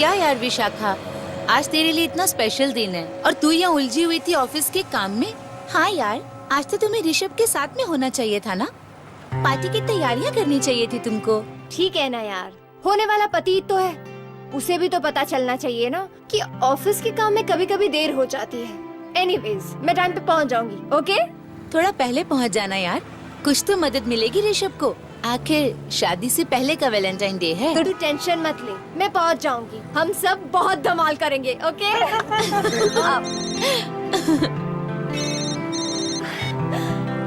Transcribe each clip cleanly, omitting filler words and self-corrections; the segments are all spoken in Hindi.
क्या यार विशाखा, आज तेरे लिए इतना स्पेशल दिन है और तू यहाँ उलझी हुई थी ऑफिस के काम में। हाँ यार, आज तो तुम्हें ऋषभ के साथ में होना चाहिए था ना। पार्टी की तैयारियाँ करनी चाहिए थी तुमको। ठीक है ना यार, होने वाला पति तो है, उसे भी तो पता चलना चाहिए ना कि ऑफिस के काम में कभी कभी देर हो जाती है। एनीवेज, मैं टाइम पे पहुंच जाऊंगी। ओके? थोड़ा पहले पहुँच जाना यार, कुछ तो मदद मिलेगी ऋषभ को। आखिर शादी से पहले का वैलेंटाइन डे है। तो तू टेंशन मत ले, मैं पहुंच जाऊंगी। हम सब बहुत धमाल करेंगे। ओके?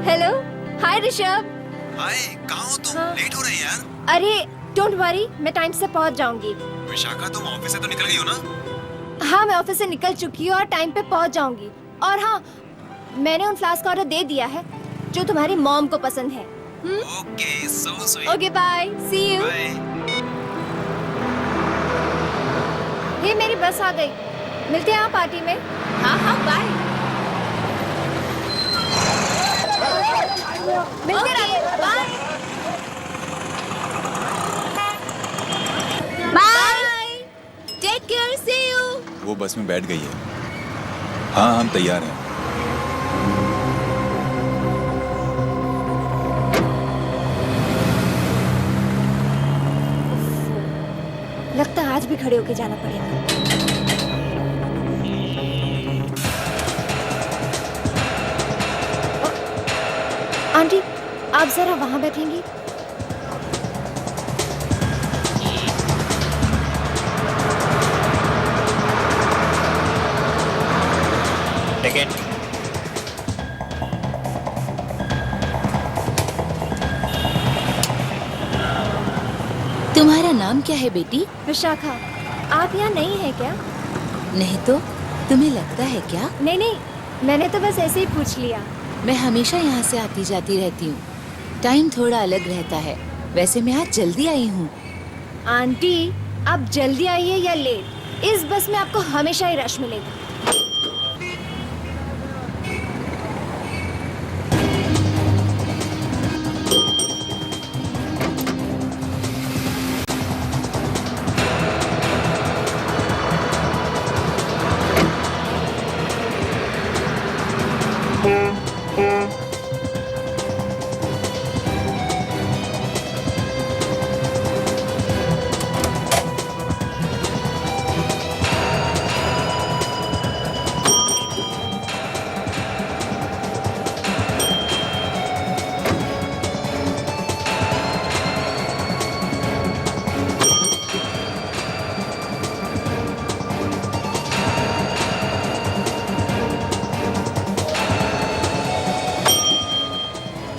हेलो, हाय ऋषभ। हाय, कहाँ हो तुम? लेट हो रही है यार। अरे डोंट वरी, मैं टाइम से पहुंच जाऊंगी। विशाखा, तुम ऑफिस से तो निकल गई हो ना? हाँ, मैं ऑफिस से निकल चुकी हूँ और टाइम पे पहुंच जाऊंगी। और हाँ, मैंने उन फ्लास्क का ऑर्डर दे दिया है जो तुम्हारी मॉम को पसंद है। Okay, so sweet. Okay, bye, see you. Bye. ये मेरी बस आ गई, मिलते हैं पार्टी में। हाँ हाँ, बाय। मिलते रहिए, bye. Bye, take care, see you. वो बस में बैठ गई है। हाँ, हम तैयार हैं। लगता है आज भी खड़े होके जाना पड़ेगा। आंटी, आप जरा वहां बैठेंगी? टिकट। तुम्हारा नाम क्या है बेटी? विशाखा। आप यहाँ नहीं है क्या? नहीं तो तुम्हें लगता है क्या? नहीं नहीं, मैंने तो बस ऐसे ही पूछ लिया। मैं हमेशा यहाँ से आती जाती रहती हूँ। टाइम थोड़ा अलग रहता है। वैसे मैं आज जल्दी आई हूँ। आंटी, आप जल्दी आइए या लेट, इस बस में आपको हमेशा ही रश मिलेगा।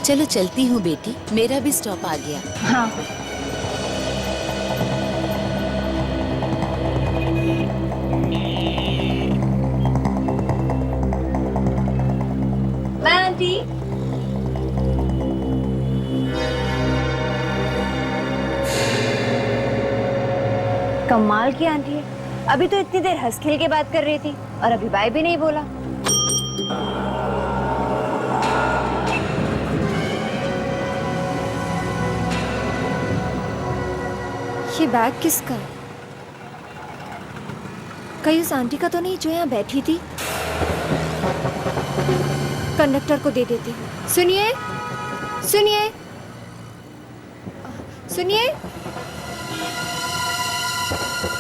चलो चलती हूँ बेटी, मेरा भी स्टॉप आ गया। हाँ। Bye aunty. कमाल की आंटी है, अभी तो इतनी देर हंस खेल के बात कर रही थी और अभी बाय भी नहीं बोला। ये बैग किसका है? कहीं उस आंटी का तो नहीं जो यहाँ बैठी थी? कंडक्टर को दे देती हूँ। सुनिए, सुनिए, सुनिए।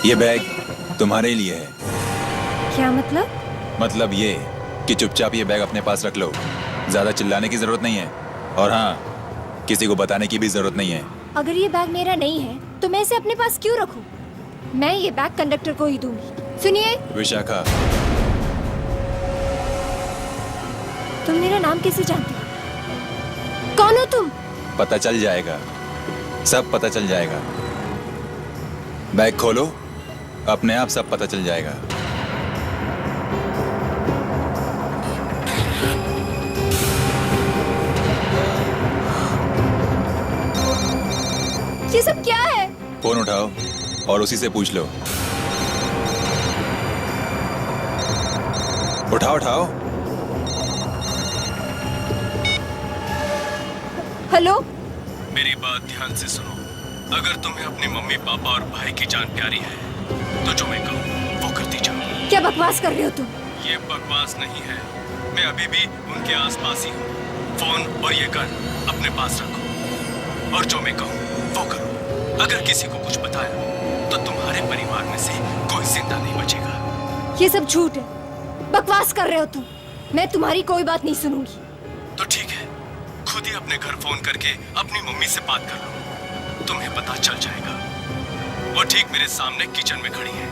ये बैग तुम्हारे लिए है। क्या मतलब? मतलब ये कि चुपचाप ये बैग अपने पास रख लो। ज्यादा चिल्लाने की जरूरत नहीं है और हाँ, किसी को बताने की भी जरूरत नहीं है। अगर ये बैग मेरा नहीं है तो मैं इसे अपने पास क्यों रखूं? मैं ये बैग कंडक्टर को ही दूंगी। सुनिए। विशाखा, तुम मेरा नाम कैसे जानते हो? कौन हो तुम? पता चल जाएगा, सब पता चल जाएगा। बैग खोलो, अपने आप सब पता चल जाएगा। ये सब क्या है? फोन उठाओ और उसी से पूछ लो। उठाओ उठाओ। हेलो। मेरी बात ध्यान से सुनो। अगर तुम्हें अपनी मम्मी पापा और भाई की जान प्यारी है तो जो मैं कहूँ वो करती जाओ। क्या बकवास कर रहे हो तुम? ये बकवास नहीं है, मैं अभी भी उनके आसपास ही हूँ। फोन और ये गन अपने पास रखो और जो मैं कहूँ वो करो। अगर किसी को कुछ बताया तो तुम्हारे परिवार में से कोई जिंदा नहीं बचेगा। ये सब झूठ है, बकवास कर रहे हो तुम। मैं तुम्हारी कोई बात नहीं सुनूंगी। तो ठीक है, खुद ही अपने घर फोन करके अपनी मम्मी से बात कर लो, तुम्हें पता चल जाएगा। वो ठीक मेरे सामने किचन में खड़ी है।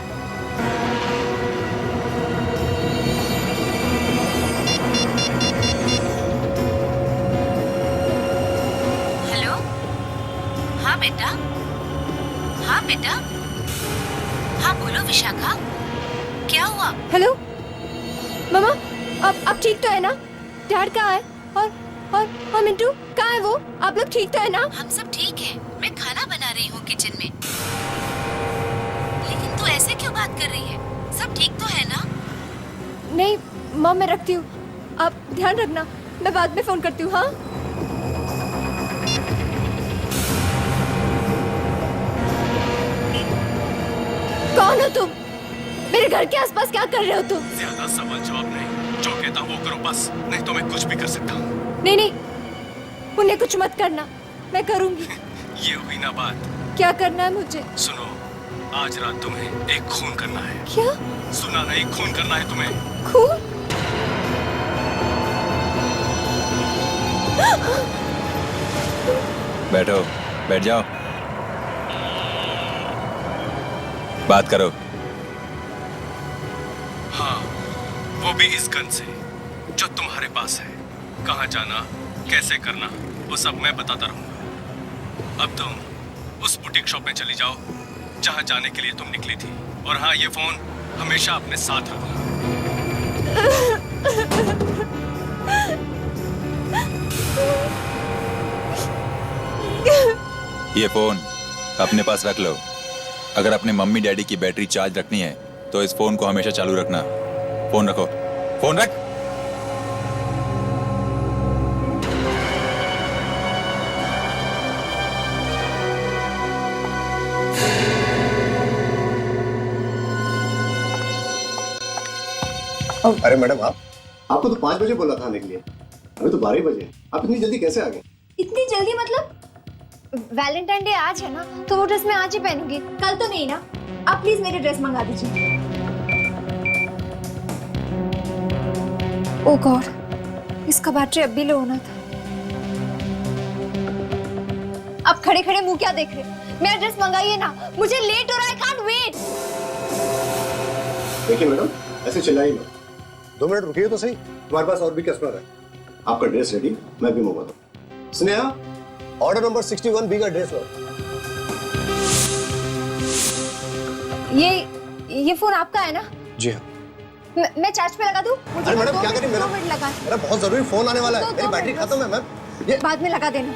हेलो। हाँ बेटा। हाँ बेटा। हाँ बोलो विशाखा, क्या हुआ? हेलो मामा, अब ठीक तो है ना? डैड कहाँ है? और मिंटू कहाँ है? वो आप लोग ठीक तो है ना? हम सब ठीक है, मैं खाना बना रही हूँ किचन में। लेकिन तू ऐसे क्यों बात कर रही है? सब ठीक तो है ना? नहीं मॉम, मैं रखती हूँ, आप ध्यान रखना, मैं बाद में फोन करती हूँ। हाँ कौन हो तुम? मेरे घर के आसपास क्या कर रहे हो तुम? ज्यादा सवाल जवाब नहीं, जो कहता हूँ वो करो बस, नहीं तो मैं कुछ भी कर सकता हूँ। नहीं, उन्हें कुछ मत करना, मैं करूँगी। ये हुई ना बात। क्या करना है मुझे? सुनो, आज रात तुम्हें एक खून करना है। क्या? सुना नहीं, खून करना है तुम्हें। खून? बैठो, बैठ जाओ, बात करो। हाँ, वो भी इस गन से जो तुम्हारे पास है। कहाँ जाना, कैसे करना, वो सब मैं बताता रहूंगा। अब तुम उस बुटीक शॉप में चली जाओ जहाँ जाने के लिए तुम निकली थी। और हाँ, ये फोन हमेशा अपने साथ रखो। ये फोन अपने पास रख लो। अगर अपने मम्मी डैडी की बैटरी चार्ज रखनी है तो इस फोन को हमेशा चालू रखना। फोन रखो, फोन रख। अरे मैडम, आपको तो 5 बजे बोला था आने के लिए, अभी तो 12 बजे। आप इतनी जल्दी कैसे आ गए? इतनी जल्दी मतलब? वैलेंटाइन डे आज है ना, तो वो ड्रेस मैं आज ही पहनूंगी, कल तो नहीं ना। आप प्लीज मेरी ड्रेस मंगा दीजिए। ओह गॉड, इसका बैटरी अब भी लो होना था। अब खड़े खड़े मुंह क्या देख रहे? मेरा ड्रेस मंगाइए ना, मुझे लेट हो रहा है, कांट वेट। देखिए मैडम, ऐसे चिल्लाइए मत। 2 मिनट रुकिए तो सही, तुम्हारे पास और भी कस्टमर है। आपका ड्रेस रेडी, मैं भी मंगवा दूं। स्नेहा, ऑर्डर नंबर 61 बी का ड्रेस लो। ये फोन आपका है ना? जी हाँ। मैं चार्ज पे लगा दूं? मुझे अरे मैडम, 2 क्या मिनट- करें? 2 मिनट लगा। मेरा बहुत जरूरी फोन आने वाला है, मेरी 2 बैटरी मिनट खत्म है मैम। ये बाद में लगा देना।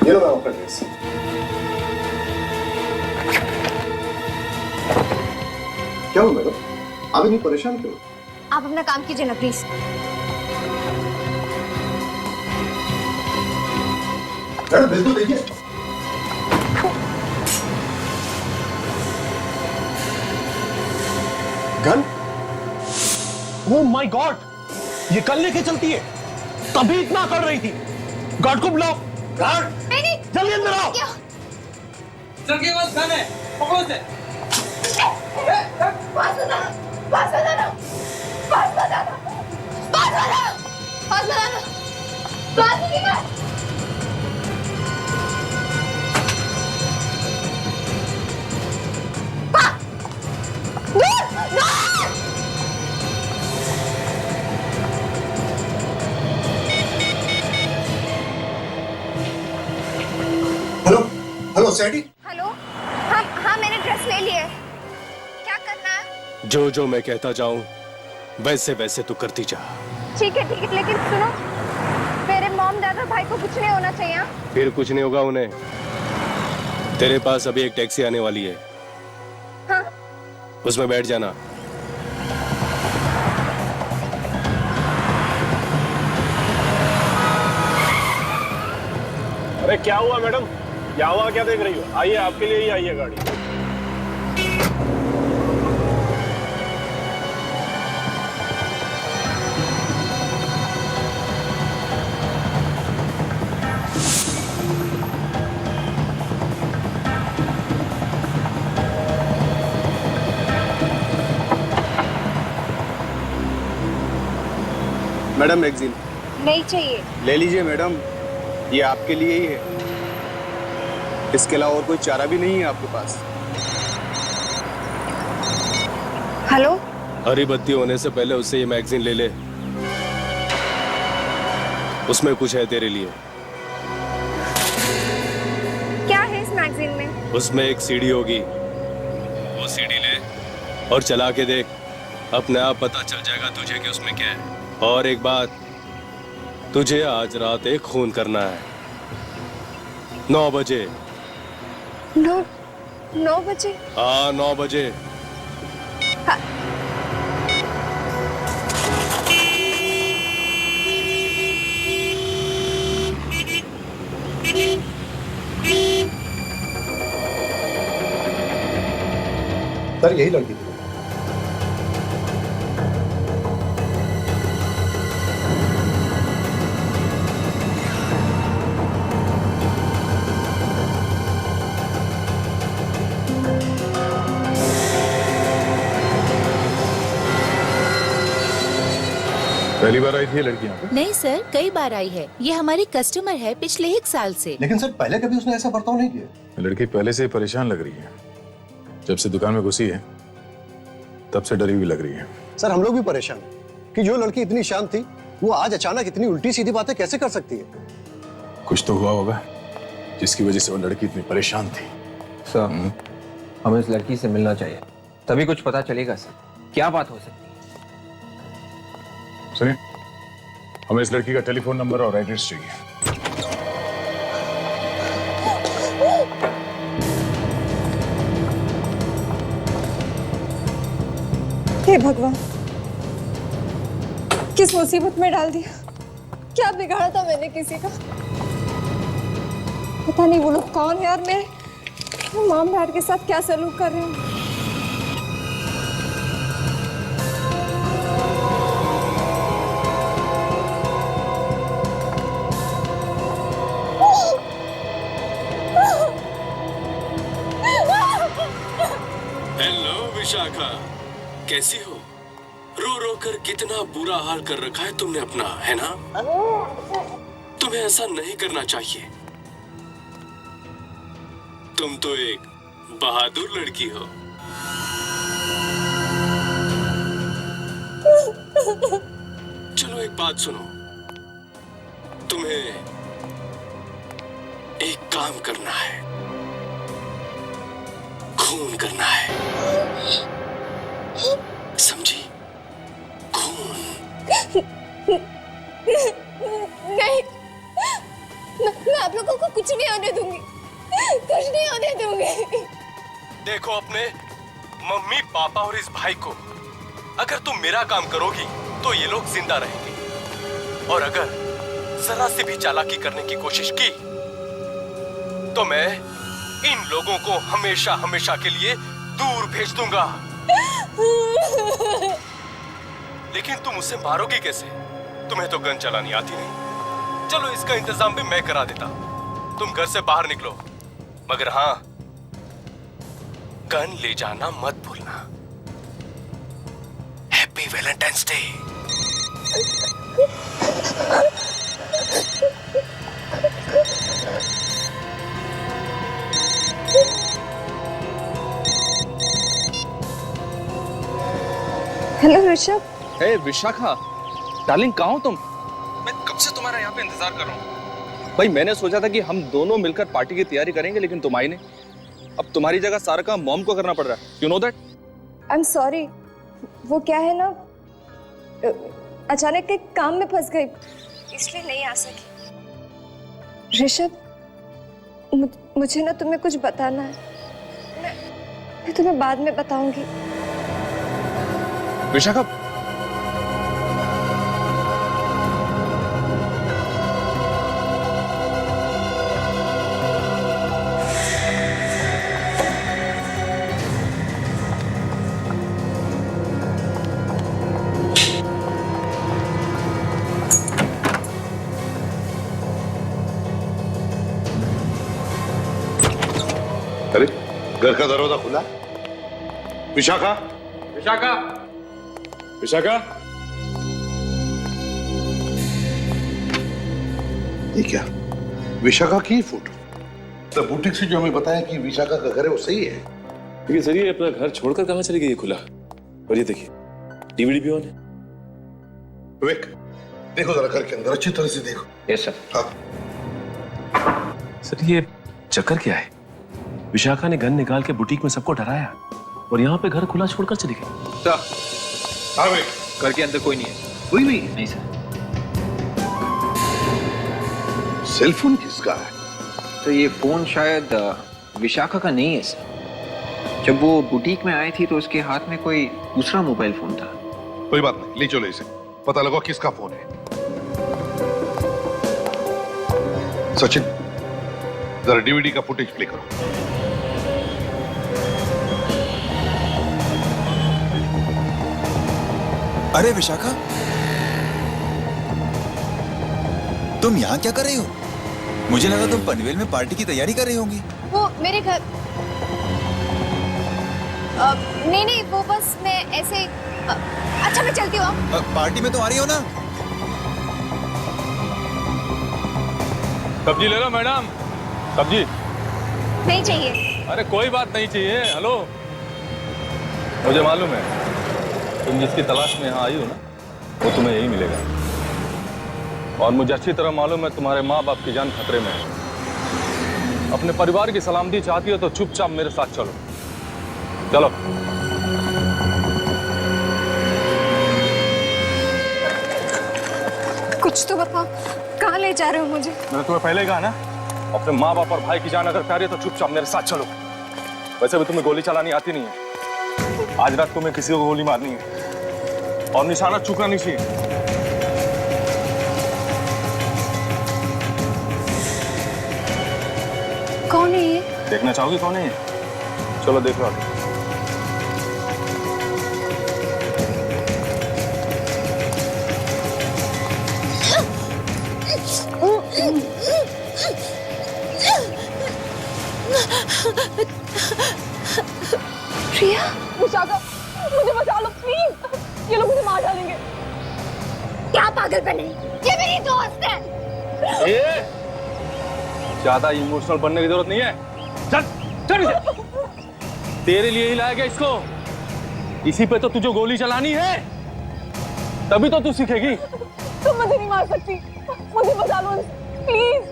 लो मैम आपका ड्रेस। क्या हुआ मैडम, आप इतनी परेशान क्यों? आप अपना काम कीजिए ना प्लीज। मैडम बिल्कुल देखिए। गन? ओह माय गॉड, ये कल लेके चलती है, तभी इतना कर रही थी। गार्ड को बुलाओ। गार्ड, नहीं, जल्दी अंदर आओ। क्या? सर के पास गन है, पकड़ो उसे। पास बताना। Hello hello सैडी। हेलो, हाँ मैंने ड्रेस ले ली है। क्या करना है? जो मैं कहता जाऊं वैसे वैसे तू करती जा। ठीक है, लेकिन सुनो, मेरे मॉम डैड और भाई को कुछ नहीं होना चाहिए। हाँ? फिर कुछ नहीं होगा उन्हें। तेरे पास अभी एक टैक्सी आने वाली है। हाँ। उसमें बैठ जाना। अरे क्या हुआ मैडम, यहाँ क्या देख रही हो? आइए, आपके लिए ही आई है गाड़ी। मैडम मैगजीन नहीं चाहिए। ले लीजिए मैडम, ये आपके लिए ही है। इसके अलावा और कोई चारा भी नहीं है आपके पास। हेलो, हरी बत्ती होने से पहले उससे ये मैगजीन ले ले। उसमें कुछ है तेरे लिए। क्या है इस मैगजीन में? उसमें एक सीडी होगी, वो सीडी ले और चला के देख। अपने आप पता चल जाएगा तुझे कि उसमें क्या है। और एक बात, तुझे आज रात एक खून करना है 9 बजे। 9 बजे? हाँ, 9 बजे। सर यही लड़की थी। पहली बार आई थी ये लड़की यहाँ पे? नहीं सर, कई बार आई है। ये हमारी कस्टमर है पिछले 1 साल से। लेकिन सर पहले कभी उसने ऐसा बर्ताव नहीं किया। लड़की पहले से ही परेशान लग रही है। जब से दुकान में घुसी है तब से डरी हुई लग रही है। सर हम लोग भी परेशान हैं कि जो लड़की इतनी शांत थी वो आज अचानक इतनी उल्टी सीधी बातें कैसे कर सकती है। कुछ तो हुआ होगा जिसकी वजह से वो लड़की इतनी परेशान थी। सर, हमें इस लड़की से मिलना चाहिए, तभी कुछ पता चलेगा सर, क्या बात हो सकती है। सुनिए, हमें इस लड़की का टेलीफोन नंबर और एड्रेस चाहिए। हे भगवान, किस मुसीबत में डाल दिया। क्या बिगाड़ा था मैंने किसी का? पता नहीं वो लोग कौन है और मेरे मॉम डैड के साथ क्या सलूक कर रहे हैं। हेलो विशाखा, कैसी हो? रो रो कर कितना बुरा हाल कर रखा है तुमने अपना, है ना? तुम्हें ऐसा नहीं करना चाहिए। तुम तो एक बहादुर लड़की हो। चलो एक बात सुनो, तुम्हें एक काम करना है, खून करना है, समझी? खून। नहीं, मैं आप लोगों को कुछ नहीं होने दूंगी, कुछ नहीं होने दूंगी। देखो अपने मम्मी पापा और इस भाई को, अगर तुम मेरा काम करोगी तो ये लोग जिंदा रहेंगे, और अगर जरा सी भी चालाकी करने की कोशिश की तो मैं इन लोगों को हमेशा हमेशा के लिए दूर भेज दूंगा। लेकिन तुम उसे मारोगी कैसे? तुम्हें तो गन चलानी आती नहीं। चलो इसका इंतजाम भी मैं करा देता। तुम घर से बाहर निकलो, मगर हाँ, गन ले जाना मत भूलना। Happy Valentine's day. Hello Rishabh. Hey Vishakha, darling कहाँ हो तुम? मैं कब से तुम्हारा यहाँ पे इंतजार कर रहा हूँ। भाई मैंने सोचा था कि हम दोनों मिलकर पार्टी की तैयारी करेंगे, लेकिन तुम आई नहीं। अब तुम्हारी जगह सारा काम मॉम को करना पड़ रहा है। You know that? I am sorry, वो क्या है ना, अचानक एक काम में फंस गई, इसलिए नहीं आ सकी। ऋषभ, मुझे ना तुम्हें कुछ बताना है। मैं तुम्हें बाद में बताऊंगी। विशाखा, घर का दरवाजा खुला? विशाखा, विशाखा, विशाखा, ये क्या? विशाखा की फोटो? तो बुटीक से जो हमें बताया कि विशाखा का घर है वो सही है? लेकिन सर ये अपना घर छोड़कर कहाँ चली गई है खुला? और ये देखिए डीवीडी भी ऑन है। विवेक, देखो जरा घर के अंदर अच्छी तरह से देखो। Yes sir. हाँ। सर ये चक्कर क्या है? विशाखा ने गन निकाल के बुटीक में सबको डराया और यहाँ पे घर खुला छोड़कर चली गई। सर, हाँ विवेक, घर के अंदर कोई नहीं है। कोई नहीं? नहीं सर। सेलफोन किसका है? तो ये फोन शायद विशाखा का नहीं है सर। जब वो बुटीक में आई थी तो उसके हाथ में कोई दूसरा मोबाइल फोन था। कोई बात नहीं, ले चलो इसे, पता लगा किसका फोन है। सचिन, जरा डीवीडी का फुटेज प्ले करो। अरे विशाखा, तुम यहाँ क्या कर रही हो? मुझे लगा तुम पनवेल में पार्टी की तैयारी कर रही होंगी। वो मेरे घर नहीं, वो बस मैं ऐसे अच्छा मैं चलती हूँ। पार्टी में तो आ रही हो ना? सब्जी ले लो मैडम, सब्जी। नहीं चाहिए। अरे कोई बात नहीं चाहिए। हेलो, मुझे मालूम है तुम जिसकी तलाश में यहाँ आई हो ना, वो तुम्हें यही मिलेगा। और मुझे अच्छी तरह मालूम है तुम्हारे माँ बाप की जान खतरे में है। अपने परिवार की सलामती चाहती हो तो चुपचाप मेरे साथ चलो। चलो। कुछ तो बताओ, कहाँ ले जा रहे हो मुझे? मैंने तुम्हें पहले कहा ना, अपने माँ बाप और भाई की जान अगर प्यारी है तो चुपचाप मेरे साथ चलो। वैसे भी तुम्हें गोली चलानी आती नहीं है। आज रात तुम्हें किसी को गोली मारनी है और निशाना चूकना नहीं चाहिए। कौन है ये? देखना चाहोगी कौन है ये? चलो देख लो। प्रिया, विशाखा, मुझे बचा लो प्लीज, ये लोग मुझे मार डालेंगे। क्या पागलपन है? ये मेरी दोस्त है। ज्यादा इमोशनल बनने की जरूरत नहीं है। चल चल इसे। तेरे लिए ही लाया गया इसको। इसी पे तो तुझे गोली चलानी है, तभी तो तू सीखेगी। तुम मुझे नहीं मार सकती, मुझे बचा लो प्लीज,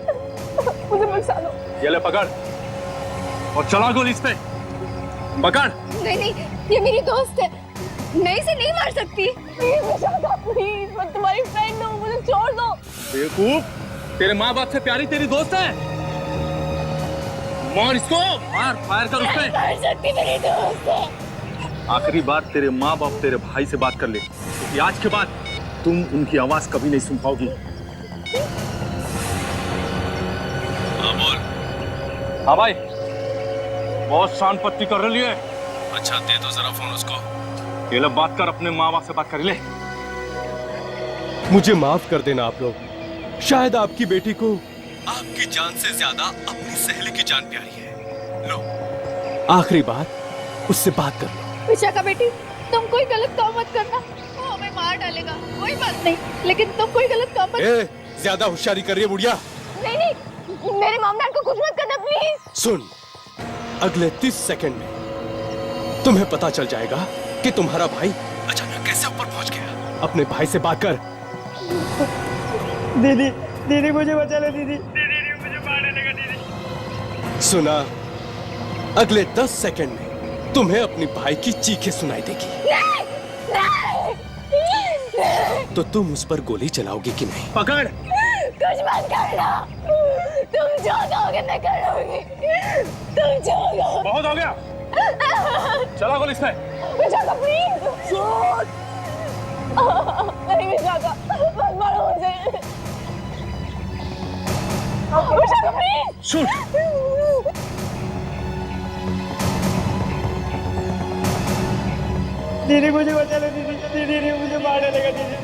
मुझे बचा लो। ये ले पकड़ और चला गोली इस पे। पकड़। नहीं, ये मेरी दोस्त है, मैं इसे नहीं मार सकती। प्लीज विशाखा, प्लीज, मैं तुम्हारी फ्रेंड हूँ, मुझे छोड़ दो। बेवकूफ, तेरे माँ बाप से प्यारी तेरी दोस्त है। मार इसको, मार, फायर कर उस पे। मार सकती, मेरी दोस्त है। आखिरी बार तेरे माँ बाप तेरे भाई से बात कर ले, क्योंकि आज के बाद तुम उनकी आवाज कभी नहीं सुन पाओगी। हाँ बोल। हाँ भाई, बहुत शान पत्ती कर रही है। अच्छा दे दो जरा फोन उसको। ये लो बात कर, अपने माँ बाप से बात कर ले। मुझे माफ कर देना आप लोग। शायद आपकी बेटी को आपकी जान से ज्यादा अपनी सहेली की जान प्यारी है। लो, आखिरी बात उससे बात कर लो। विशाखा बेटी, तुम कोई गलत काम मत करना, वो हमें मार डालेगा। कोई बात नहीं, लेकिन तुम कोई गलत काम मत। ज्यादा होशियारी कर रही है बुढ़िया। नहीं, मेरे मामला को कुछ मत करना प्लीज। सुन, अगले 30 सेकंड में तुम्हें पता चल जाएगा कि तुम्हारा भाई अचानक कैसे ऊपर पहुंच गया। अपने भाई से बात कर। दीदी, दीदी मुझे बचा लो दीदी, दीदी मुझे मारने लगा दीदी। सुना, अगले 10 सेकंड में तुम्हें अपनी भाई की चीखें सुनाई देगी। तो तुम उस पर गोली चलाओगी कि नहीं? पकड़। कुछ मत करना, तुम जो कहोगे मैं करूंगी, तुम जो कहोगे। बहुत हो गया, चला गोली इस पे। विशाखा प्लीज, नहीं विशाखा, मत मारो मुझे। Vishakha please, shoot. दीदी मुझे बचा लो दीदी, दीदी मुझे मारने लगा दीदी।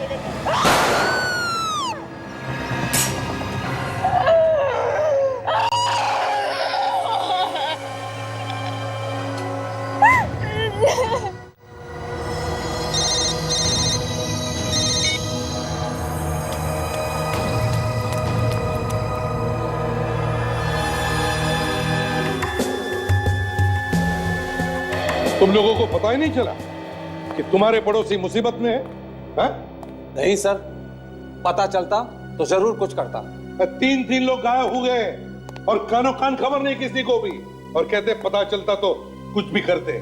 तुम लोगों को पता ही नहीं चला कि तुम्हारे पड़ोसी मुसीबत में है? नहीं सर, पता चलता तो जरूर कुछ करता। 3 लोग गायब हो गए और कानो कान खबर नहीं किसी को भी, और कहते पता चलता तो कुछ भी करते।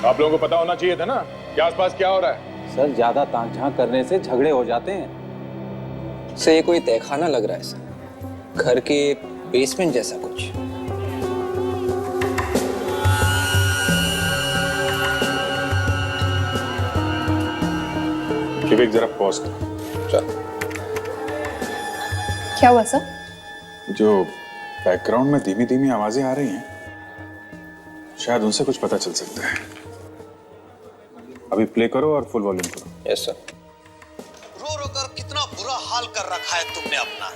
आप लोगों को पता होना चाहिए था ना कि आसपास क्या हो रहा है। सर ज्यादा ताक झांक करने से झगड़े हो जाते हैं। सर ये कोई तहखाना लग रहा है सर, घर के बेसमेंट जैसा कुछ। विवेक जरा पॉज कर। चल। क्या हुआ सर? जो बैकग्राउंड में धीमी धीमी आवाजें आ रही हैं, शायद उनसे कुछ पता चल सकता है। अभी प्ले करो और फुल वॉल्यूम करो। Yes sir. रो रो कर कितना बुरा हाल कर रखा है तुमने अपना।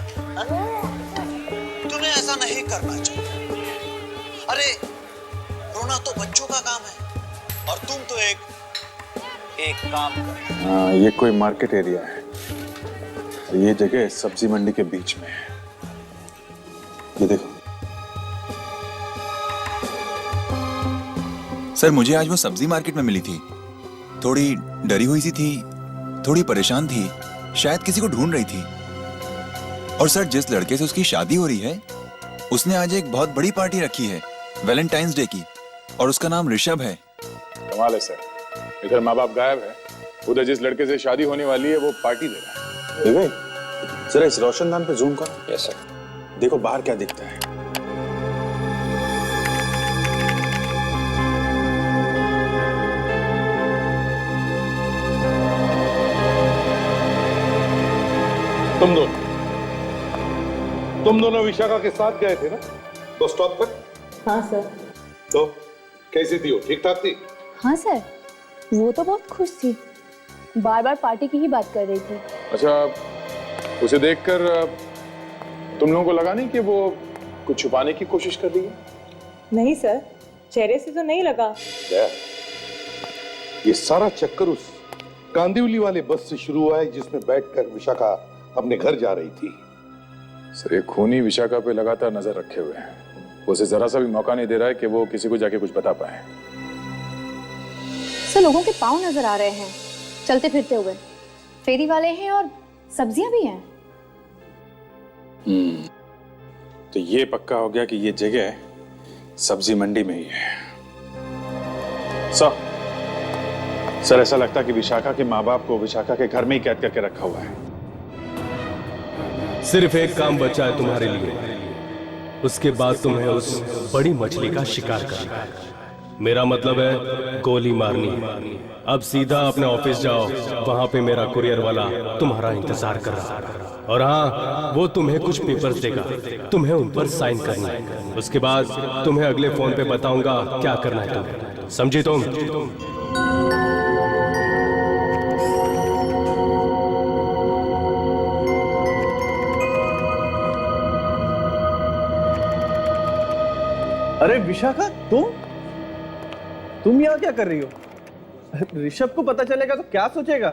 तुम्हें ऐसा नहीं करना चाहिए। अरे रोना तो बच्चों का काम है और तुम तो एक काम कर। हाँ, ये कोई मार्केट एरिया है। ये जगह सब्जी मंडी के बीच में है। ये देखो सर, मुझे आज वो सब्जी मार्केट में मिली थी। थोड़ी डरी हुई सी थी, थोड़ी परेशान थी, शायद किसी को ढूंढ रही थी। और सर, जिस लड़के से उसकी शादी हो रही है, उसने आज एक बहुत बड़ी पार्टी रखी है वैलेंटाइंस डे की, और उसका नाम ऋषभ है। कमाल है सर, इधर माँ बाप गायब है, उधर जिस लड़के से शादी होने वाली है वो पार्टी दे रहा है। विवेक, जरा इस रोशनदान पे जूम करो। Yes sir. देखो बाहर क्या दिखता है। तुम दोनों विशाखा के साथ गए थे ना बस स्टॉप तक? हाँ सर। तो कैसी थी वो? ठीक ठाक थी? हाँ सर, वो तो बहुत खुश थी, बार बार पार्टी की ही बात कर रही थी। अच्छा, उसे देखकर तुम लोगों को लगा नहीं कि वो कुछ छुपाने की कोशिश कर रही है? नहीं सर, चेहरे से तो नहीं लगा। ये सारा चक्कर उस कांदिवली वाले बस से शुरू हुआ है जिसमें बैठकर विशाखा अपने घर जा रही थी। सर, एक खूनी विशाखा पे लगातार नजर रखे हुए हैं। उसे जरा सा भी मौका नहीं दे रहा है कि वो किसी को जाके कुछ बता पाए। सर, लोगों के पाँव नजर आ रहे हैं चलते फिरते हुए, फेरी वाले हैं और सब्जियां भी हैं। तो ये पक्का हो गया कि ये जगह सब्जी मंडी में ही है। सर, ऐसा लगता है कि विशाखा के माँ बाप को विशाखा के घर में ही कैद करके रखा हुआ है। सिर्फ एक काम बचा है तुम्हारे लिए, उसके बाद तुम्हें उस बड़ी मछली का शिकार करना है। मेरा मतलब है गोली मारनी। अब सीधा अपने ऑफिस जाओ, वहां पे मेरा कुरियर वाला तुम्हारा इंतजार कर रहा है। और हाँ, वो तुम्हें कुछ पेपर्स देगा, तुम्हें उन पर साइन करना है। उसके बाद तुम्हें अगले फोन पे बताऊंगा क्या करना है तुम्हें। समझी तुम? अरे विशाखा, तुम यहाँ क्या कर रही हो? ऋषभ को पता चलेगा तो क्या सोचेगा?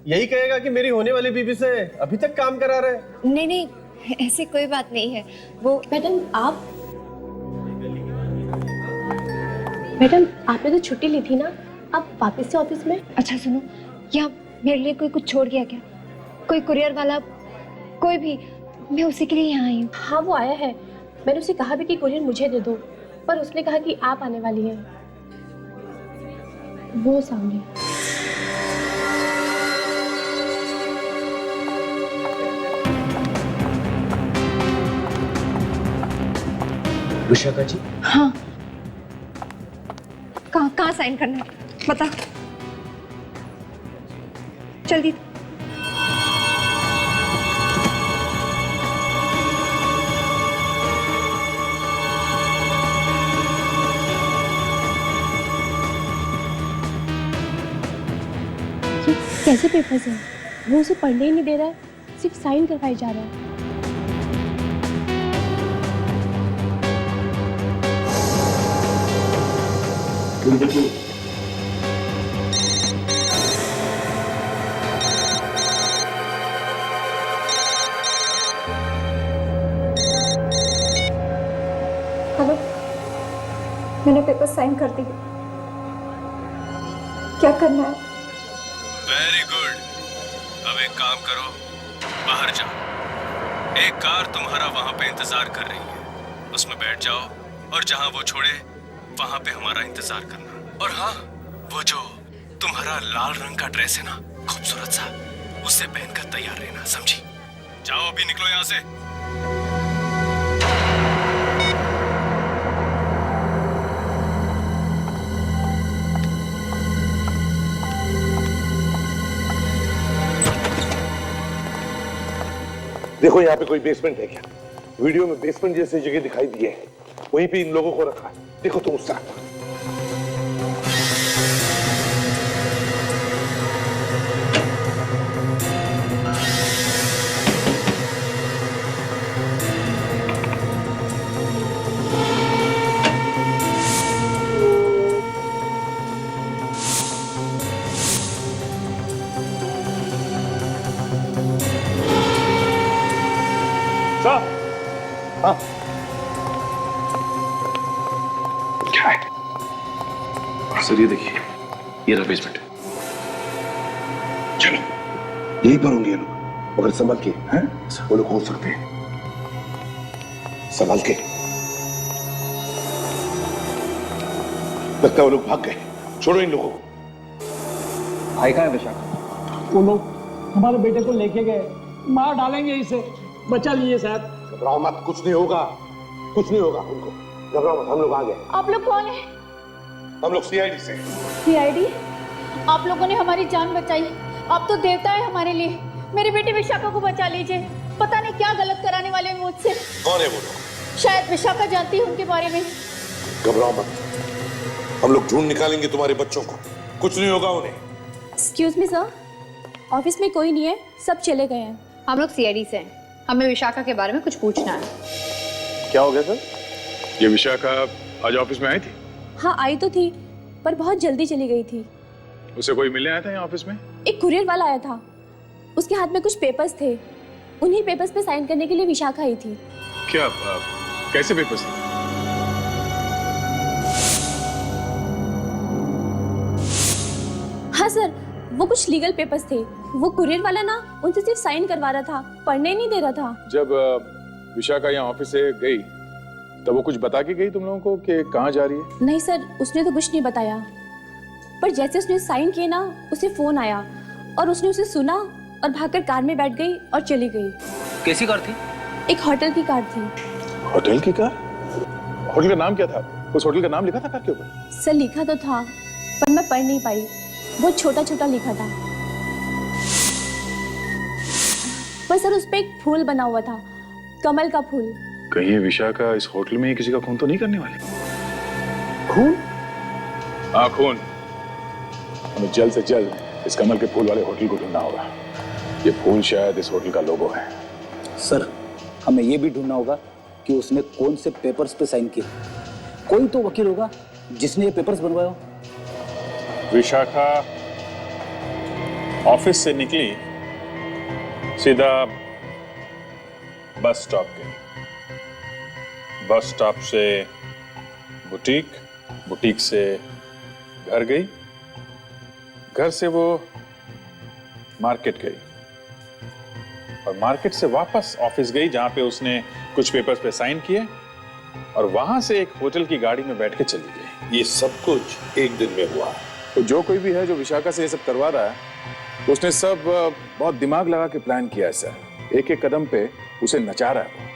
यही कहेगा कि मेरी होने वाली बीवी से अभी तक काम करा रहे। नहीं नहीं, ऐसी कोई बात नहीं है। वो मैडम आपने तो छुट्टी ली थी ना, आप वापस से ऑफिस में? अच्छा सुनो, यहाँ मेरे लिए कोई कुछ छोड़ गया क्या? कोई कुरियर वाला, कोई भी? मैं उसी के लिए यहाँ आई हूँ। हाँ, वो आया है। मैंने उसे कहा भी कि कुरियर मुझे दे दो, पर उसने कहा कि आप आने वाली हैं। वो सामने। विशाखा जी? हाँ। कहाँ साइन करना है बता जल्दी। कैसे पेपर्स हैं? वो उसे पढ़ने ही नहीं दे रहा है, सिर्फ साइन करवाई जा रहा है। हेलो, मैंने पेपर साइन कर दिए। क्या करना है? Very good. अब एक काम करो, बाहर जाओ। एक कार तुम्हारा वहां पे इंतजार कर रही है, उसमें बैठ जाओ और जहां वो छोड़े वहां पे हमारा इंतजार करना। और हाँ, वो जो तुम्हारा लाल रंग का ड्रेस है ना, खूबसूरत सा, उसे पहनकर तैयार रहना, समझी? जाओ अभी निकलो यहाँ से। देखो यहाँ पे कोई बेसमेंट है क्या? वीडियो में बेसमेंट जैसी जगह दिखाई दी है, वहीं पे इन लोगों को रखा है। देखो तुम उस तरफ। हाँ, क्या है सर? ये देखिए, ये रहा बेसमेंट। चलो यही पर होंगे ये लोग, मगर संभल के। हैं? वो लोग हो सकते हैं, संभल के। लगता है वो लोग भाग गए। छोड़ो इन लोगों को। भाई कहाँ है विशाखा? वो लोग हमारे बेटे को लेके गए, मार डालेंगे इसे। बचा लिए साहब। घबराओ मत, कुछ नहीं होगा, कुछ नहीं होगा उनको। घबराओ मत, हम लोग आ गए। आप लोग कौन है? हम लोग सीआईडी से। सीआईडी? आप लोगों ने हमारी जान बचाई। आप तो देवता है हमारे लिए। मेरे बेटे विशाखा को बचा लीजिए। पता नहीं क्या गलत कराने वाले हैं मुझसे। कौन है वो लोग? शायद विशाखा जानती है उनके बारे में। घबराओ मत, हम लोग ढूंढ निकालेंगे तुम्हारे बच्चों को। कुछ नहीं होगा उन्हें। एक्सक्यूज मी सर, ऑफिस में कोई नहीं है, सब चले गए हैं। हम लोग सीआईडी से हैं, हमें विशाखा के बारे में कुछ पूछना है। क्या हो गया सर? ये विशाखा आज ऑफिस में आई थी? हाँ आई तो थी, पर बहुत जल्दी चली गई थी। उसे कोई मिलने आया था यहाँ ऑफिस में? एक कुरियर वाला आया था, उसके हाथ में कुछ पेपर्स थे। उन्हीं पेपर्स पे साइन करने के लिए विशाखा आई थी। क्या कैसे पेपर्स थे? हाँ सर, वो कुछ लीगल पेपर्स थे। वो कुरियर वाला ना उनसे सिर्फ साइन करवा रहा था, पढ़ने नहीं दे रहा था। जब विशाखा यहाँ ऑफिस से गई तब वो कुछ बता के गई तुम लोगों को कि कहाँ जा रही है? नहीं सर, उसने तो कुछ नहीं बताया, पर जैसे उसने साइन किए ना, उसे फोन आया और उसने उसे सुना और भागकर कार में बैठ गई और चली गई। कैसी कार थी? एक होटल की कार थी। होटल की कार? होटल का नाम क्या था? उस होटल का नाम लिखा था कार के ऊपर? सर लिखा तो था, पर मैं पढ़ नहीं पाई, बहुत छोटा छोटा लिखा था। पर सर उस पे एक फूल बना हुआ था, कमल का फूल। कहीं विशाखा इस होटल में किसी का खून तो नहीं करने वाली? खून? हाँ खून। हमें जल्द से जल्द इस कमल के फूल वाले होटल को ढूंढना होगा। ये फूल शायद इस होटल का लोगो है। सर हमें ये भी ढूंढना होगा कि उसने कौन से पेपर्स पे साइन किए। कोई तो वकील होगा जिसने ये पेपर्स बनवाए हो। विशाखा ऑफिस से निकली, सीधा बस स्टॉप गई। बस स्टॉप से बुटीक, बुटीक से घर गई, घर से वो मार्केट गई और मार्केट से वापस ऑफिस गई, जहां पे उसने कुछ पेपर्स पे साइन किए और वहां से एक होटल की गाड़ी में बैठ के चली गई। ये सब कुछ एक दिन में हुआ। तो जो कोई भी है जो विशाखा से ये सब करवा रहा है, उसने सब बहुत दिमाग लगा के प्लान किया है सर। एक एक कदम पे उसे नचा रहा है।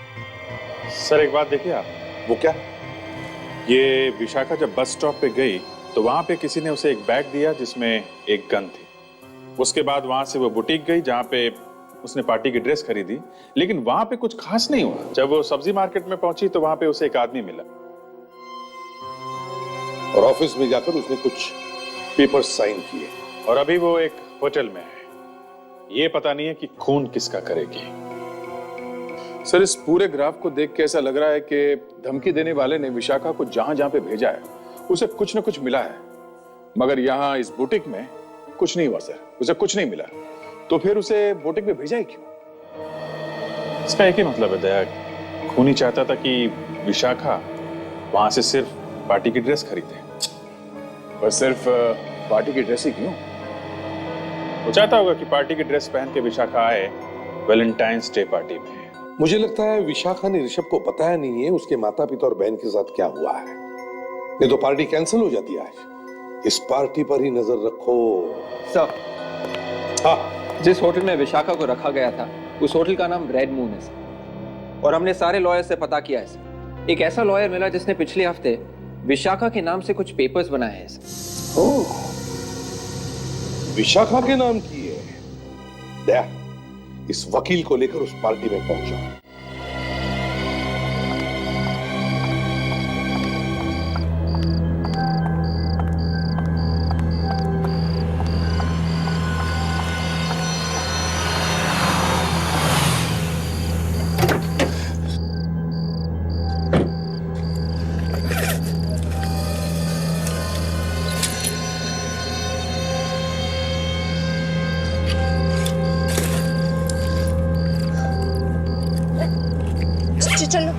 सर एक बात देखिए आप। वो क्या? ये विशाखा जब बस स्टॉप पे गई तो वहां पे किसी ने उसे एक बैग दिया जिसमें एक गन थी। उसके बाद वहां से वो बुटीक गई जहां पे उसने पार्टी की ड्रेस खरीदी, लेकिन वहां पे कुछ खास नहीं हुआ। जब वो सब्जी मार्केट में पहुंची तो वहां पे उसे एक आदमी मिला और ऑफिस में जाकर उसने कुछ पेपर साइन किए और अभी वो एक होटल में है। ये पता नहीं है कि खून किसका करेगी। सर इस पूरे ग्राफ को देख के ऐसा लग रहा है कि धमकी देने वाले ने विशाखा को जहां जहां पे भेजा है उसे कुछ न कुछ मिला है, मगर यहाँ इस बुटीक में कुछ नहीं हुआ सर। उसे कुछ नहीं मिला, तो फिर उसे बुटीक में भेजा ही क्यों? इसका एक ही मतलब है दया, खूनी चाहता था कि विशाखा वहां से सिर्फ पार्टी की ड्रेस खरीदे। बस सिर्फ पार्टी की ड्रेस ही क्यों? वो चाहता होगा कि पार्टी की ड्रेस पहन के विशाखा आए वैलेंटाइंस डे पार्टी में। मुझे लगता है विशाखा ने ऋषभ को बताया नहीं है उसके माता पिता और बहन के साथ क्या हुआ है, नहीं तो पार्टी कैंसिल हो जाती है आज। इस पार्टी पर ही नजर रखो। सर, हाँ, जिस होटल में विशाखा को रखा गया था उस होटल का नाम रेड मून है सर। और हमने सारे लॉयर से पता किया है सर। एक ऐसा लॉयर मिला जिसने पिछले हफ्ते विशाखा के नाम से कुछ पेपर्स बनाए हैं सर। ओह, विशाखा के नाम की है। दया, इस वकील को लेकर उस पार्टी में पहुंचा। चलो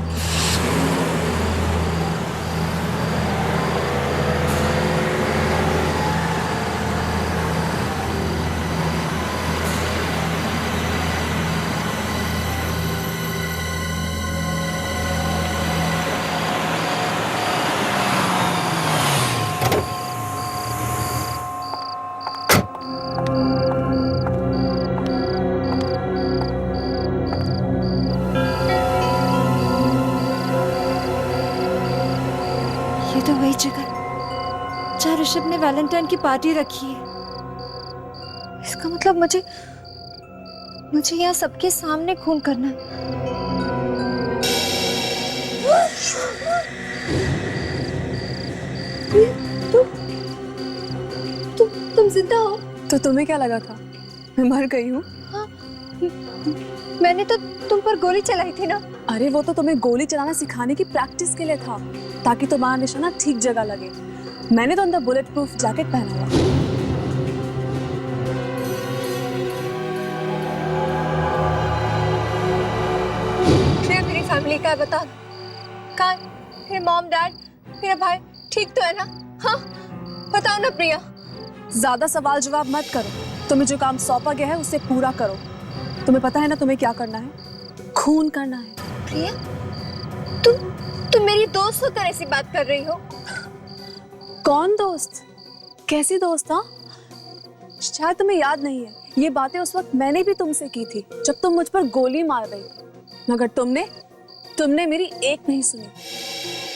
जहाँ ऋषभ ने वैलेंटाइन की पार्टी रखी है। इसका मतलब मुझे यहाँ सबके सामने खून करना है। तुम जिंदा हो? तो तुम्हें क्या लगा था मैं मर गई हूँ? हाँ, मैंने तो तुम पर गोली चलाई थी ना। अरे वो तो तुम्हें गोली चलाना सिखाने की प्रैक्टिस के लिए था, ताकि तुम्हारा निशाना ठीक जगह लगे। मैंने तो अंदर बुलेट प्रूफ जैकेट पहना हुआ। प्रिया मेरी फैमिली का है, बता कहाँ? मेरे मॉम डैड मेरा भाई ठीक तो है ना? हाँ बताओ ना प्रिया। ज्यादा सवाल जवाब मत करो, तुम्हें जो काम सौंपा गया है उसे पूरा करो। तुम्हें पता है ना तुम्हें क्या करना है? खून करना है। प्रिया तुम मेरी दोस्त होकर ऐसी बात कर रही हो? कौन दोस्त? कैसी दोस्त? हाँ, शायद तुम्हें याद नहीं है, ये बातें उस वक्त मैंने भी तुमसे की थी जब तुम मुझ पर गोली मार रही थी, मगर तुमने मेरी एक नहीं सुनी।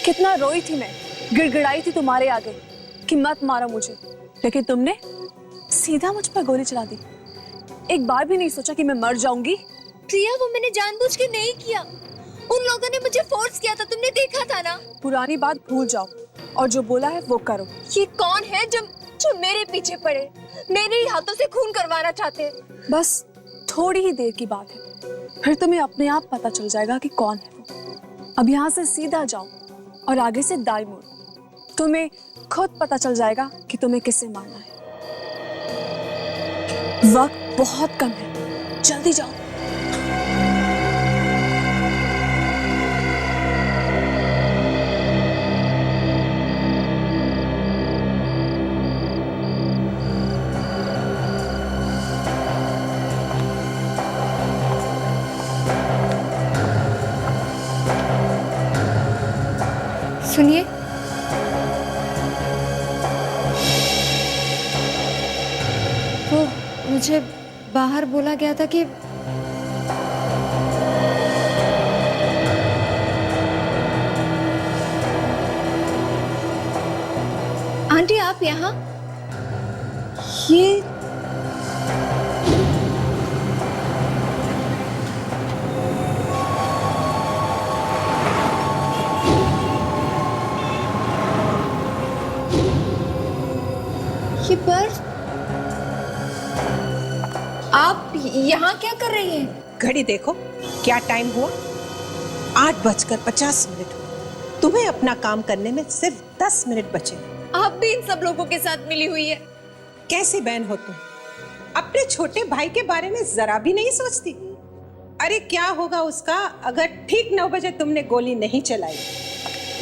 कितना रोई थी मैं, गिड़गिड़ाई थी तुम्हारे आगे कि मत मारो मुझे, लेकिन तुमने सीधा मुझ पर गोली चला दी। एक बार भी नहीं सोचा कि मैं मर जाऊंगी। प्रिया वो मैंने जानबूझ के नहीं किया, उन लोगों ने मुझे फोर्स किया था, तुमने देखा था ना। पुरानी बात भूल जाओ और जो बोला है वो करो। ये कौन है जो मेरे पीछे पड़े, मेरे ही हाथों से खून करवाना चाहते हैं? बस थोड़ी ही देर की बात है, फिर तुम्हें अपने आप पता चल जाएगा कि कौन है वो। अब यहाँ से सीधा जाओ और आगे से दाईं मुड़, तुम्हें खुद पता चल जाएगा कि तुम्हें किसे मारना है। वक्त बहुत कम है, जल्दी जाओ। सुनिए, वो मुझे बाहर बोला गया था कि आंटी आप यहाँ? ये बर्फ, आप यहाँ क्या कर रही हैं? घड़ी देखो क्या टाइम हुआ, 8:50 हुए। तुम्हें अपना काम करने में सिर्फ 10 मिनट बचे। आप भी इन सब लोगों के साथ मिली हुई है। कैसी बहन हो तुम, अपने छोटे भाई के बारे में जरा भी नहीं सोचती? अरे क्या होगा उसका अगर ठीक 9 बजे तुमने गोली नहीं चलाई?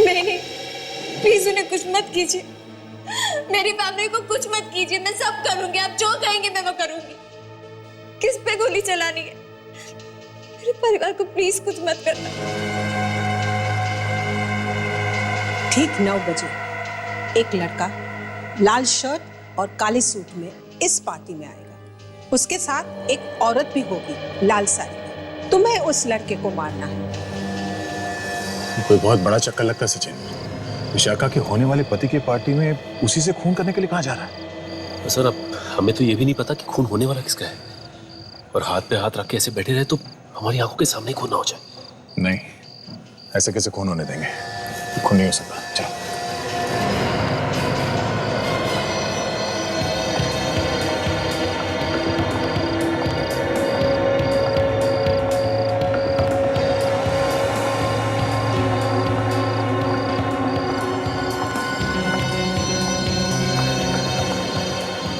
नहीं, प्लीज उन्हें कुछ मत कीजिए, मेरी फैमिली को कुछ मत कीजिए, मैं सब करूंगी, आप जो कहेंगे मैं वो करूंगी। किस पे गोली चलानी है? मेरे परिवार को प्लीज कुछ मत करना। ठीक 9 बजे एक लड़का लाल शर्ट और काले सूट में इस पार्टी में आएगा। उसके साथ एक औरत भी होगी लाल साड़ी में। तुम्हें उस लड़के को मारना है। कोई बहुत बड़ा चक्कर लगता है सचिन। विशाखा के होने वाले पति की पार्टी में उसी से खून करने के लिए कहाँ जा रहा है? सर अब हमें तो ये भी नहीं पता कि खून होने वाला किसका है, और हाथ पे हाथ रख के ऐसे बैठे रहे तो हमारी आंखों के सामने खून ना हो जाए। नहीं, ऐसे कैसे खून होने देंगे? खून नहीं हो सकता। चलो।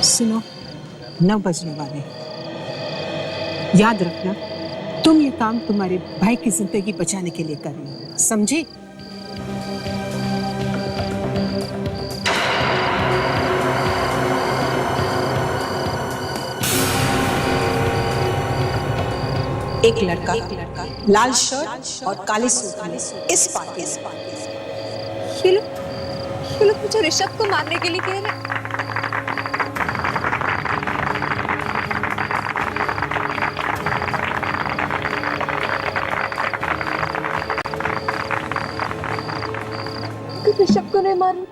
सुनो, 9 बजने वाले हैं। याद रखना, तुम ये काम तुम्हारे भाई की जिंदगी बचाने के लिए कर रही हो, समझी? एक लड़का लाल शर्ट और काले सूट में इस पार्टी ये लोग मुझे ऋषभ को मारने के लिए कह रहे हैं। ऋषभ को नहीं मारूं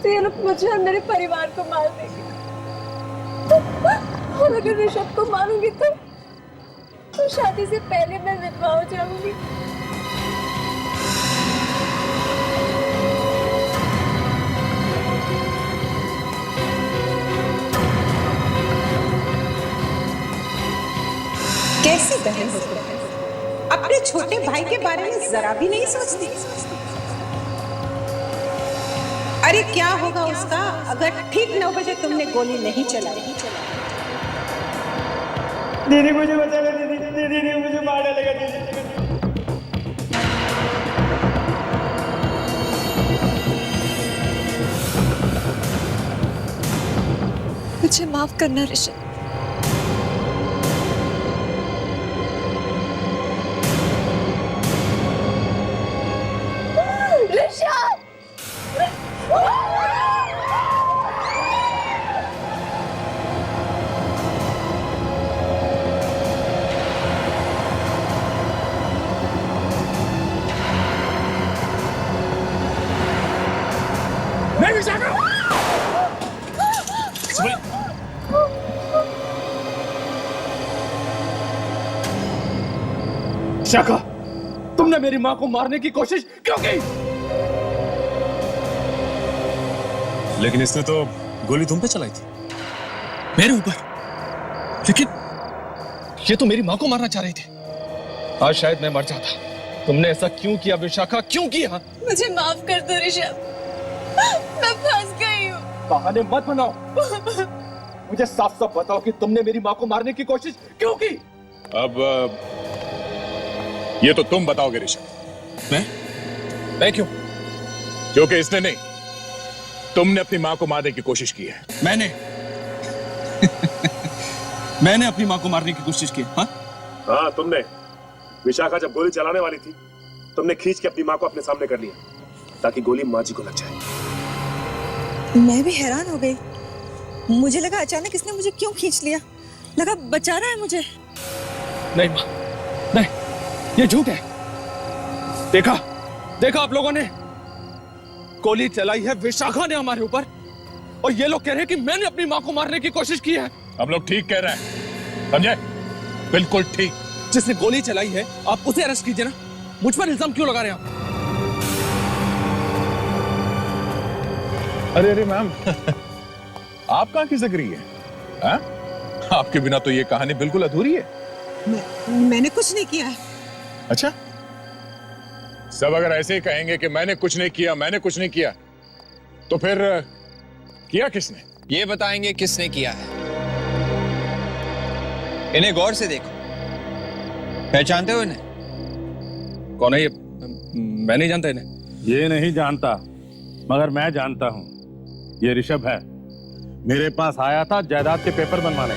तो ये लोग मुझे और मेरे परिवार को मार देंगे। और अगर ऋषभ को मारूंगी तो शादी से पहले मैं विधवा हो जाऊंगी। कैसी बहन हो तुम? अपने छोटे भाई के बारे में जरा भी नहीं सोचती। अरे क्या होगा उसका अगर ठीक 9 बजे तुमने गोली नहीं चलाई? दीदी मुझे बचा लो, दीदी मुझे मारने लगा दीदी। मुझे माफ करना ऋषभ। विशाखा, तुमने मेरी मां को मारने की कोशिश क्यों की? लेकिन इसने तो गोली तुम पे चलाई थी। मेरे ऊपर? लेकिन ये तो मेरी मां को मारना चाह रही थी। आज शायद मैं मर जाता। तुमने ऐसा क्यों किया विशाखा, क्यों किया? मुझे माफ कर दो ऋषभ, मैं फंस गई हूँ। बहाने मत बनाओ। मुझे साफ साफ बताओ कि तुमने मेरी मां को मारने की कोशिश क्यों की? अब ये तो तुम बताओगे ऋषभ। मैं क्यों? क्योंकि इसने नहीं, तुमने अपनी मां को मारने की कोशिश की है। मैंने अपनी मां को मारने की कोशिश की? हाँ तुमने। विशाखा जब गोली चलाने वाली थी, तुमने खींच के अपनी मां को अपने सामने कर लिया ताकि गोली मां जी को लग जाए। मैं भी हैरान हो गई। मुझे लगा अचानक इसने मुझे क्यों खींच लिया, लगा बचा रहा है मुझे। नहीं मां, नहीं, ये झूठ है। देखा आप लोगों ने, गोली चलाई है विशाखा ने हमारे ऊपर, और ये लोग कह रहे हैं कि मैंने अपनी मां को मारने की कोशिश की है। हम लोग ठीक कह रहे हैं, समझे? बिल्कुल ठीक। जिसने गोली चलाई है आप उसे अरेस्ट कीजिए ना, मुझ पर इल्जाम क्यों लगा रहे हैं आप? अरे मैम, आप कहाँ खिसक रही है? हाँ? आपके बिना तो ये कहानी बिल्कुल अधूरी है। मैंने कुछ नहीं किया है। अच्छा, सब अगर ऐसे ही कहेंगे कि मैंने कुछ नहीं किया, तो फिर किया किसने? ये बताएंगे किसने किया है। इन्हें गौर से देखो, पहचानते हो इन्हें? कौन है ये? मैं नहीं जानता इन्हें। ये नहीं जानता, मगर मैं जानता हूं। ये ऋषभ है, मेरे पास आया था जायदाद के पेपर बनवाने।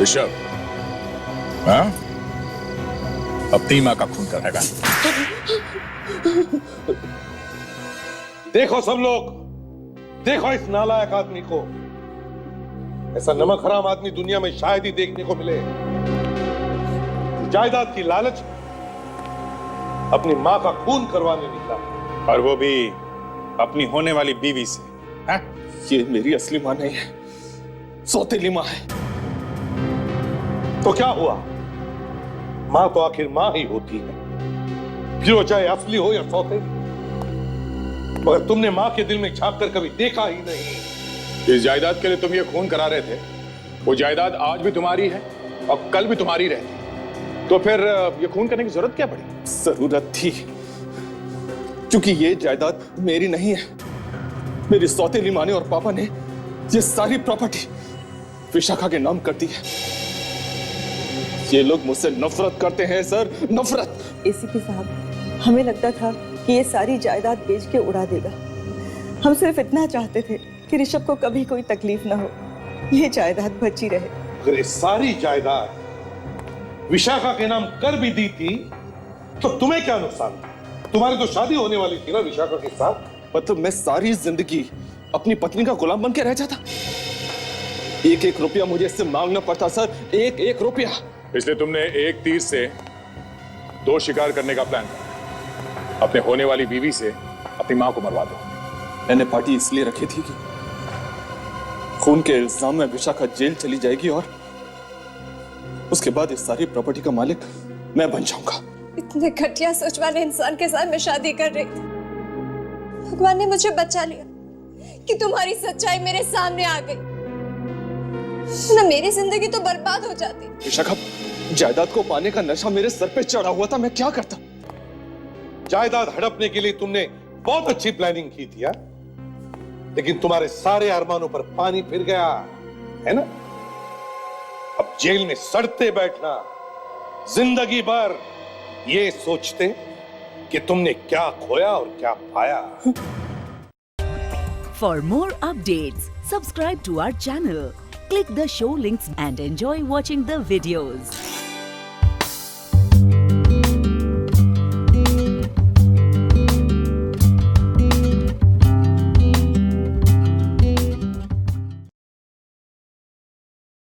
ऋषभ, हाँ? अपनी माँ का खून कराएगा। देखो सब लोग, देखो इस नालायक आदमी को। ऐसा नमक हराम आदमी दुनिया में शायद ही देखने को मिले। जायदाद की लालच अपनी माँ का खून करवाने निकला, और वो भी अपनी होने वाली बीवी से। है? ये मेरी असली माँ नहीं है, सौतेली माँ है। तो क्या हुआ? माँ तो आखिर माँ ही होती है, फिर वो चाहे असली हो या सौतेली। मगर तुमने माँ के दिल में झांक कर कभी देखा ही नहीं। इस जायदाद के लिए तुम ये खून करा रहे थे, वो जायदाद आज भी तुम्हारी है और कल भी तुम्हारी रहती। तो फिर ये खून करने की जरूरत क्या पड़ी? जरूरत थी, क्योंकि ये जायदाद मेरी नहीं है। मेरी सौतेली माँ ने और पापा ने ये सारी प्रॉपर्टी विशाखा के नाम कर दी है। ये लोग मुझसे नफरत करते हैं सर, नफरत। एसीपी साहब, हमें लगता था कि ये सारी जायदाद बेच के उड़ा देगा। हम सिर्फ इतना चाहते थे कि ऋषभ को कभी कोई तकलीफ ना हो, ये जायदाद बची रहे। अगर ये सारी जायदाद विशाखा के नाम कर भी दी थी तो तुम्हें क्या नुकसान था? तुम्हारी तो शादी होने वाली थी ना विशाखा के साथ। मतलब मैं सारी जिंदगी अपनी पत्नी का गुलाम बन के रह जाता। एक एक रुपया मुझे इससे मांगना पड़ता सर, एक एक रुपया। इसलिए तुमने एक तीर से दो शिकार करने का प्लान किया। अपने होने वाली बीवी से अपनी मां को मरवा दो। मैंने पार्टी इसलिए रखी थी कि खून के इल्जाम में विशाखा जेल चली जाएगी और उसके बाद इस सारी प्रॉपर्टी का मालिक मैं बन जाऊंगा। इतने घटिया सोच वाले इंसान के साथ मैं शादी कर रही थी। भगवान ने मुझे बचा लिया कि तुम्हारी सच्चाई मेरे सामने आ गई, ना मेरी जिंदगी तो बर्बाद हो जाती। विशाखा, जायदाद को पाने का नशा मेरे सर पे चढ़ा हुआ था, मैं क्या करता? जायदाद हड़पने के लिए तुमने बहुत अच्छी प्लानिंग की थी यार, लेकिन तुम्हारे सारे अरमानों पर पानी फिर गया है ना। अब जेल में सड़ते बैठना, जिंदगी भर ये सोचते कि तुमने क्या खोया और क्या पाया। For more updates, subscribe to our channel, click the show links and enjoy watching the videos.